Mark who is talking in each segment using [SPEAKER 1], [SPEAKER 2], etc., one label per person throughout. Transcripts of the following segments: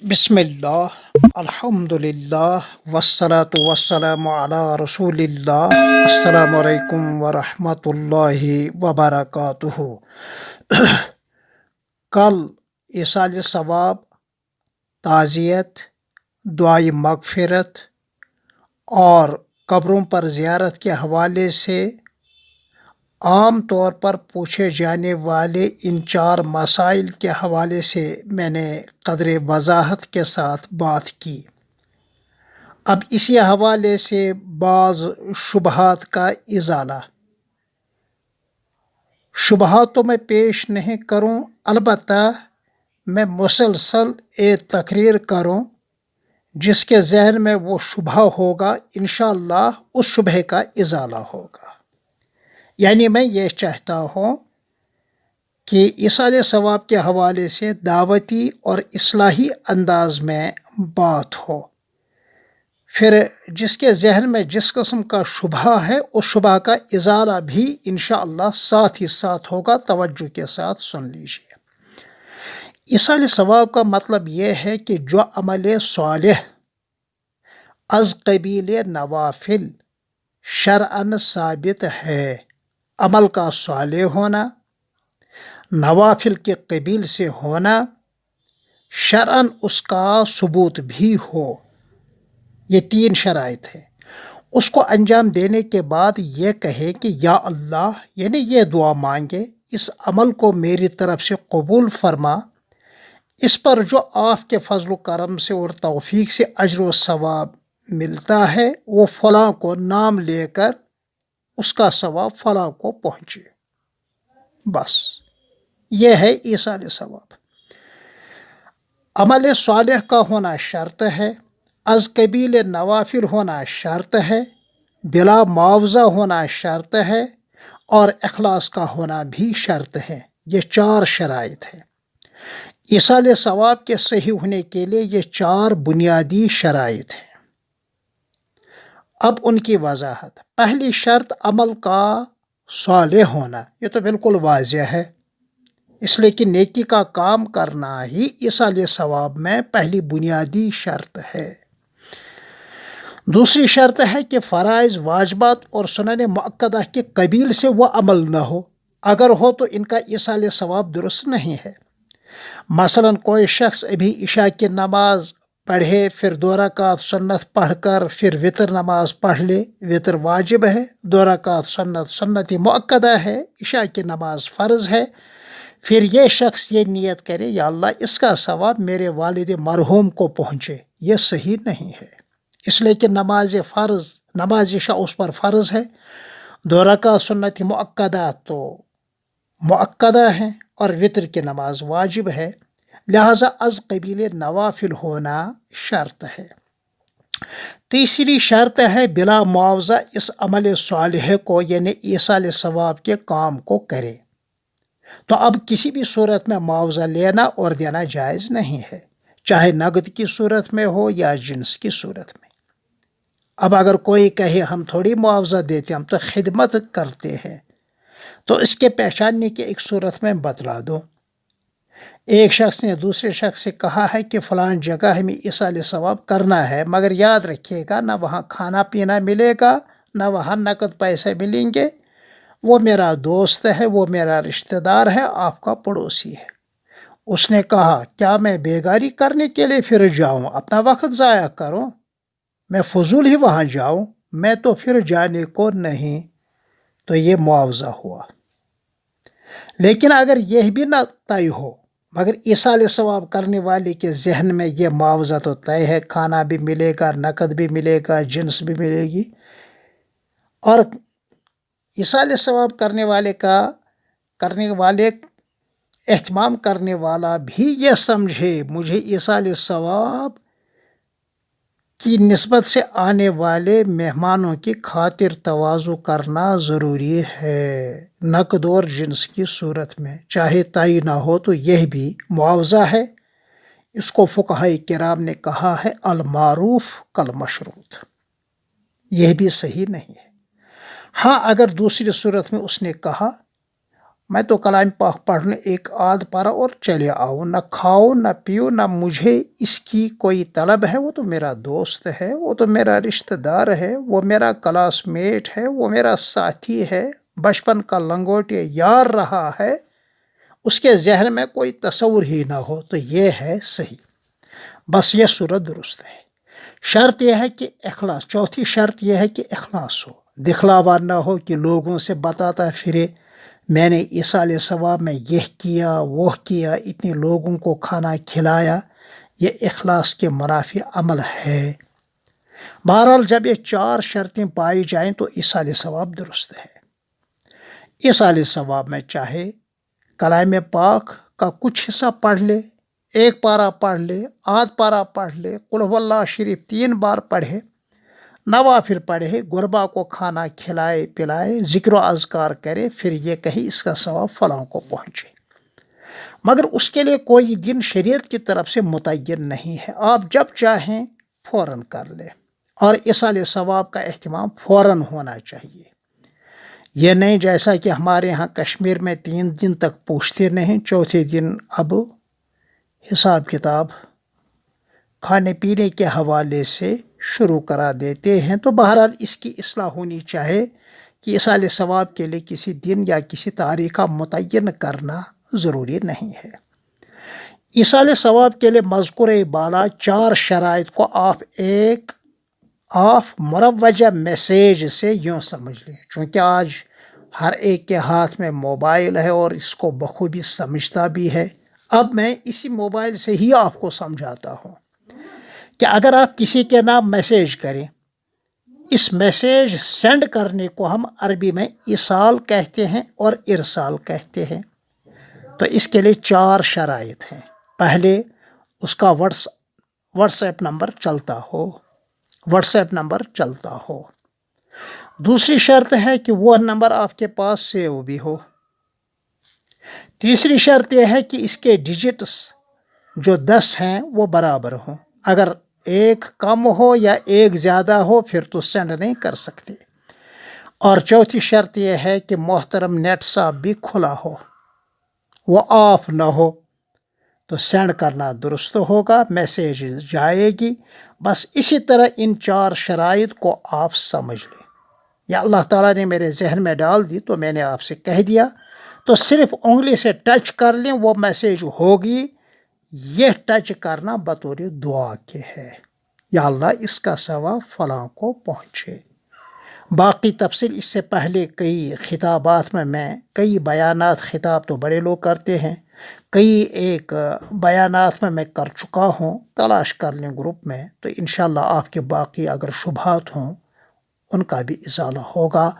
[SPEAKER 1] بسم اللہ الحمد للہ والصلاة والسلام علی رسول اللہ السلام علیکم ورحمۃ اللہ وبرکاتہ۔ کل ایصال ثواب، تعزیت، دعائے مغفرت اور قبروں پر زیارت کے حوالے سے عام طور پر پوچھے جانے والے ان 4 مسائل کے حوالے سے میں نے قدر وضاحت کے ساتھ بات کی۔ اب اسی حوالے سے بعض شبہات کا ازالہ۔ شبہات تو میں پیش نہیں کروں، البتہ میں مسلسل ایک تقریر کروں جس کے ذہن میں وہ شبہ ہوگا، انشاءاللہ اس شبہ کا ازالہ ہوگا۔ یعنی میں یہ چاہتا ہوں کہ ایصال ثواب کے حوالے سے دعوتی اور اصلاحی انداز میں بات ہو، پھر جس کے ذہن میں جس قسم کا شبہ ہے اس شبہ کا ازالہ بھی انشاءاللہ ساتھ ہی ساتھ ہوگا۔ توجہ کے ساتھ سن لیجیے۔ ایصال ثواب کا مطلب یہ ہے کہ جو عمل صالح از قبیل نوافل شرعاً ثابت ہے، عمل کا صالح ہونا، نوافل کے قبیل سے ہونا، شرعاً اس کا ثبوت بھی ہو، یہ 3 شرائط ہیں۔ اس کو انجام دینے کے بعد یہ کہے کہ یا اللہ، یعنی یہ دعا مانگے، اس عمل کو میری طرف سے قبول فرما، اس پر جو آپ کے فضل و کرم سے اور توفیق سے اجر و ثواب ملتا ہے وہ فلاں کو نام لے کر اس کا ثواب فلاں کو پہنچے۔ بس یہ ہے ایصال ثواب۔ عمل صالح کا ہونا شرط ہے، از قبیل نوافل ہونا شرط ہے، بلا معاوضہ ہونا شرط ہے، اور اخلاص کا ہونا بھی شرط ہے۔ یہ 4 شرائط ہیں۔ ایصال ثواب کے صحیح ہونے کے لیے یہ 4 بنیادی شرائط ہیں۔ اب ان کی وضاحت۔ پہلی شرط عمل کا صالح ہونا، یہ تو بالکل واضح ہے، اس لیے کہ نیکی کا کام کرنا ہی ایصال ثواب میں پہلی بنیادی شرط ہے۔ دوسری شرط ہے کہ فرائض، واجبات اور سنن مؤکدہ کے قبیل سے وہ عمل نہ ہو، اگر ہو تو ان کا ایصال ثواب درست نہیں ہے۔ مثلاً کوئی شخص ابھی عشاء کی نماز پڑھے، پھر 2 رکعت سنت پڑھ کر پھر وطر نماز پڑھ لے، وطر واجب ہے، 2 رکعت سنت مؤکدہ ہے، عشاء کی نماز فرض ہے، پھر یہ شخص یہ نیت کرے یا اللہ اس کا ثواب میرے والد مرحوم کو پہنچے، یہ صحیح نہیں ہے۔ اس لیے کہ نماز عشاء اس پر فرض ہے، 2 رکعت سنت مؤکدہ تو مؤکدہ ہیں، اور وطر کی نماز واجب ہے، لہذا از قبیل نوافل ہونا شرط ہے۔ تیسری شرط ہے بلا معاوضہ اس عمل صالح کو، یعنی ایصال ثواب کے کام کو کرے۔ تو اب کسی بھی صورت میں معاوضہ لینا اور دینا جائز نہیں ہے، چاہے نقد کی صورت میں ہو یا جنس کی صورت میں۔ اب اگر کوئی کہے ہم تھوڑی معاوضہ دیتے، ہم تو خدمت کرتے ہیں، تو اس کے پہچاننے کی ایک صورت میں بتلا دو۔ ایک شخص نے دوسرے شخص سے کہا ہے کہ فلاں جگہ ہمیں ایصال ثواب کرنا ہے، مگر یاد رکھیے گا نہ وہاں کھانا پینا ملے گا، نہ وہاں نقد پیسے ملیں گے، وہ میرا دوست ہے، وہ میرا رشتہ دار ہے، آپ کا پڑوسی ہے۔ اس نے کہا کیا میں بیگاری کرنے کے لیے پھر جاؤں، اپنا وقت ضائع کروں، میں فضول ہی وہاں جاؤں، میں تو پھر جانے کو نہیں، تو یہ معاوضہ ہوا۔ لیکن اگر یہ بھی نہ طے ہو مگر ایصال ثواب کرنے والے کے ذہن میں یہ معاوضہ تو طے ہے، کھانا بھی ملے گا، نقد بھی ملے گا، جنس بھی ملے گی، اور ایصال ثواب کرنے والے اہتمام کرنے والا بھی یہ سمجھے مجھے ایصال ثواب کی نسبت سے آنے والے مہمانوں کی خاطر تواضع کرنا ضروری ہے، نقد اور جنس کی صورت میں چاہے طے نہ ہو تو یہ بھی معاوضہ ہے۔ اس کو فقہاء کرام نے کہا ہے المعروف کالمشروط، یہ بھی صحیح نہیں ہے۔ ہاں اگر دوسری صورت میں اس نے کہا میں تو کلام پاک پڑھنے ایک آدھ پارا اور چلے آؤں، نہ کھاؤ نہ پیو، نہ مجھے اس کی کوئی طلب ہے، وہ تو میرا دوست ہے، وہ تو میرا رشتہ دار ہے، وہ میرا کلاس میٹ ہے، وہ میرا ساتھی ہے، بچپن کا لنگوٹیا یار رہا ہے، اس کے ذہن میں کوئی تصور ہی نہ ہو، تو یہ ہے صحیح، بس یہ صورت درست ہے۔ شرط یہ ہے کہ اخلاص، چوتھی شرط یہ ہے کہ اخلاص ہو، دکھلاوا نہ ہو کہ لوگوں سے بتاتا پھرے میں نے ایصال ثواب میں یہ کیا وہ کیا، اتنے لوگوں کو کھانا کھلایا، یہ اخلاص کے منافی عمل ہے۔ بہرحال جب یہ چار شرطیں پائی جائیں تو ایصال ثواب درست ہے۔ ایصال ثواب میں چاہے کلام پاک کا کچھ حصہ پڑھ لے، ایک پارہ پڑھ لے، آدھ پارہ پڑھ لے، قل هو اللہ شریف 3 بار پڑھے، نوافل پڑھے، غربا کو کھانا کھلائے پلائے، ذکر و اذکار کرے، پھر یہ کہی اس کا ثواب فلاں کو پہنچے، مگر اس کے لیے کوئی دن شریعت کی طرف سے متعین نہیں ہے، آپ جب چاہیں فوراً کر لیں، اور ایصال ثواب کا اہتمام فوراً ہونا چاہیے۔ یہ نہیں جیسا کہ ہمارے ہاں کشمیر میں 3 دن تک پوچھتے نہیں، چوتھے دن اب حساب کتاب کھانے پینے کے حوالے سے شروع کرا دیتے ہیں، تو بہرحال اس کی اصلاح ہونی چاہے کہ ایصال ثواب کے لیے کسی دن یا کسی تاریخ کا متعین کرنا ضروری نہیں ہے۔ ایصال ثواب کے لیے مذکور بالا 4 شرائط کو آپ مروجہ میسیج سے یوں سمجھ لیں، چونکہ آج ہر ایک کے ہاتھ میں موبائل ہے اور اس کو بخوبی سمجھتا بھی ہے۔ اب میں اسی موبائل سے ہی آپ کو سمجھاتا ہوں کہ اگر آپ کسی کے نام میسیج کریں، اس میسیج سینڈ کرنے کو ہم عربی میں ایصال کہتے ہیں اور ارسال کہتے ہیں، تو اس کے لیے 4 شرائط ہیں۔ پہلے اس کا واٹس ایپ نمبر چلتا ہو، دوسری شرط ہے کہ وہ نمبر آپ کے پاس سیو بھی ہو، تیسری شرط یہ ہے کہ اس کے ڈیجٹس جو 10 ہیں وہ برابر ہوں، اگر ایک کم ہو یا ایک زیادہ ہو پھر تو سینڈ نہیں کر سکتے، اور چوتھی شرط یہ ہے کہ محترم نیٹ صاحب بھی کھلا ہو، وہ آف نہ ہو، تو سینڈ کرنا درست ہوگا، میسیج جائے گی۔ بس اسی طرح ان 4 شرائط کو آپ سمجھ لیں، یا اللہ تعالیٰ نے میرے ذہن میں ڈال دی تو میں نے آپ سے کہہ دیا، تو صرف انگلی سے ٹچ کر لیں وہ میسیج ہوگی، یہ ٹچ کرنا بطور دعا کے ہے، یا اللہ اس کا ثواب فلاں کو پہنچے۔ باقی تفصیل اس سے پہلے کئی خطابات میں کئی بیانات، خطاب تو بڑے لوگ کرتے ہیں، کئی ایک بیانات میں کر چکا ہوں، تلاش کر لیں گروپ میں، تو انشاءاللہ آپ کے باقی اگر شبہات ہوں ان کا بھی ازالہ ہوگا۔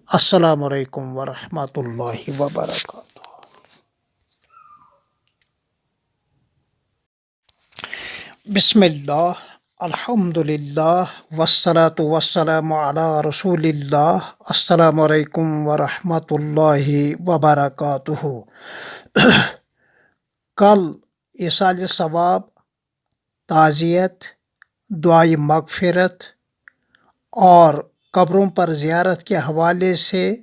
[SPEAKER 1] السلام علیکم ورحمۃ اللہ وبرکاتہ۔ بسم اللہ، الحمدللہ، والصلاة والسلام علی رسول اللہ۔ السلام علیکم ورحمۃ اللہ وبرکاتہ۔ کل ایصال ثواب، تعزیت، دعائے مغفرت اور قبروں پر زیارت کے حوالے سے